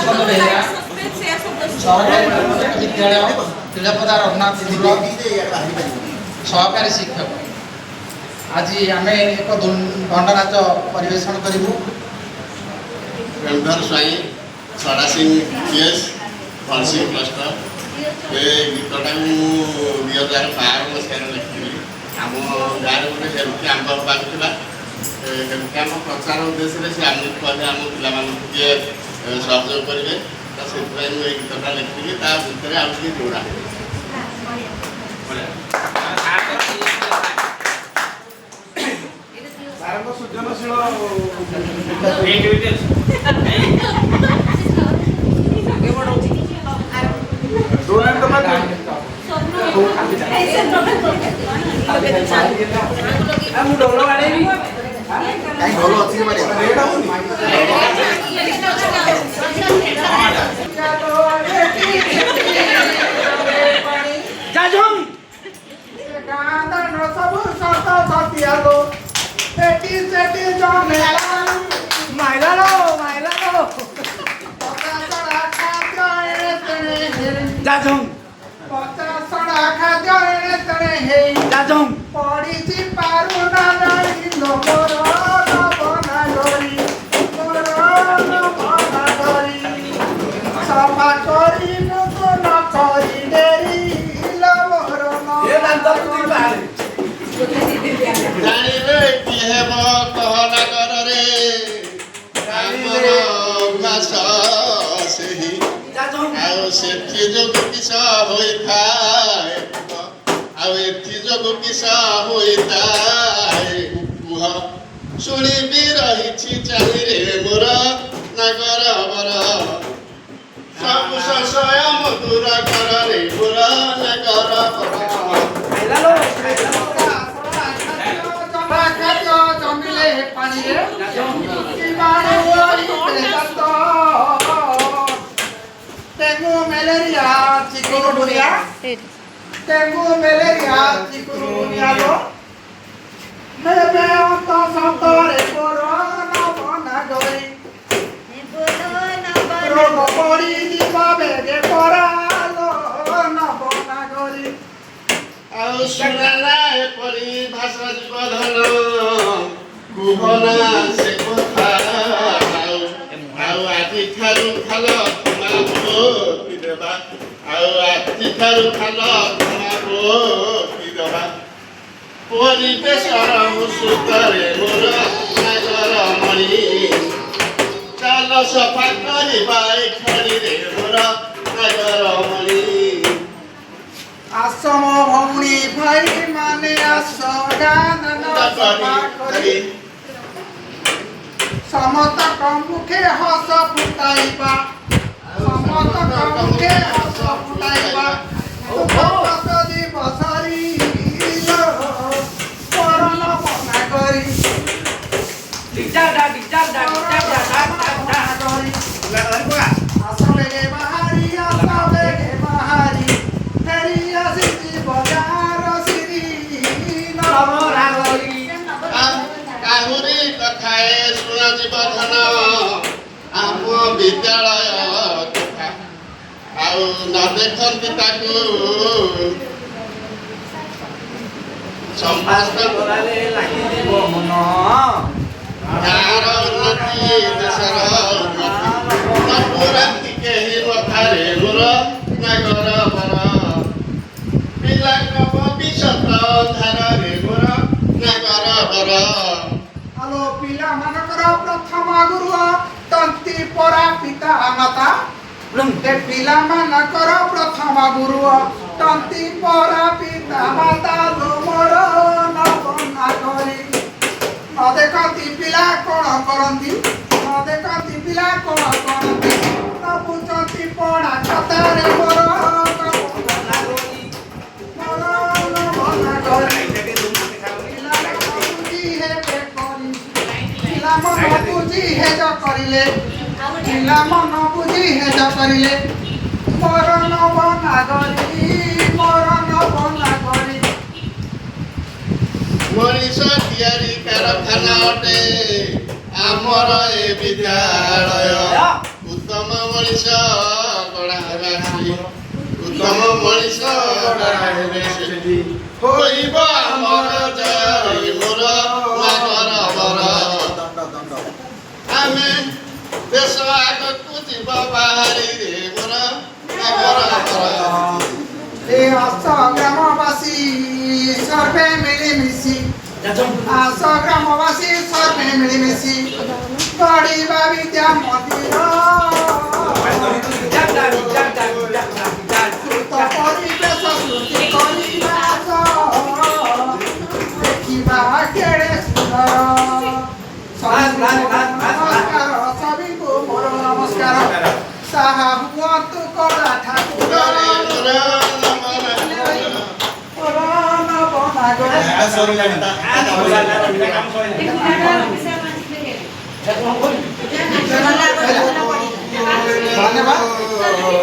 चंद्र बेहेरा सरकारी प्राथमिक विद्यालय तिलपदा रघुनाथ सहकारी शिक्षक आज आम एक दंड नाच परिवेशन करूँ। गंधर स्वाई सड़ा सिंह पीएस फलसिंह क्लस्टर ये गीतटा मुझे 2012 मसीह लिखी आम गाँव गोटे हेल्थ कैंप बागुला हेल्थ कैंप प्रचार उद्देश्य से आम कहले आम पे सहयोग करेंगे तो से गीतटा लिखी भितर आगे जोड़ा सृजनशील शुणी भी रही चाहिए मोर नागर बर सब शय मधुर कर रे मोर नागर मलेरिया चिकुनगुनिया चिकुनगुनिया मेरे तो संतरे कोरोना बना गई रोग पड़ी दिवाबे के कोरालो ना बना गई आउ सुनाना परी भाषा जीवधन कुहना से कथा आउ आदि ठारू खाल क्षमा भोगी देवा आउ आदि ठारू खाल क्षमा भोगी देवा परिवेशर सुतरे मोर नागर मणि चाल सफा करवा खड़ी रे मोर नागर मणि आसम भौणी भाई माने आस गान करी समत मुखे हस फुटाइबा समत मुखे हस फुटाइबा बसरी विद्यालय कथा आउ न देखती ताकू समाज गाँवर उन्नति देशर उन्नति कहीं नथारे मोर नागर बर पिला भविष्यत धारे मोर नागर बर आलो पिला मानकर प्रथम गुरु तंती परा पिता माता पिला मानकर प्रथम गुरु तंती परा पिता माता मोर नबना करी न देखती पिला कौन करती न देखती पिला कौन करती न बुझती पढ़ा कतारे मोर नबना करी पिला मन बुझी हेज करिले मरण बना गरी मनीष तियारी कारखाना अटे आमर ए विद्यालय उत्तम ମଣିଷ ଗଢ଼ା ହେବାସି ଉତ୍ତମ ମଣିଷ ଗଢ଼ା ହେବେ ସେଠି ହୋଇବ ଆମର ଜୟ ମୋର ମର ଆମେ ଦେଶ ଆଗକୁ ଯିବ ବାହାରି ମୋର ଏ ଆସ ଗ୍ରାମବାସୀ ସର୍ବେ ମିଳିମିଶି ଆସ ଗ୍ରାମବାସୀ ସର୍ବେ ମିଳିମିଶି ଗଢ଼ିବା ବିଦ୍ୟା ମନ୍ଦିର ସୁସ୍ଥ ପରିବେଶ ସୃଷ୍ଟି କରିବା ଦେଖିବା କେଡ଼େ ସୁନ୍ଦର ନମସ୍କାର ସଭିଙ୍କୁ ମୋର ନମସ୍କାର ସାହା ହୁଅନ୍ତୁ କଳା ଠାକୁର ଧନ୍ୟବାଦ।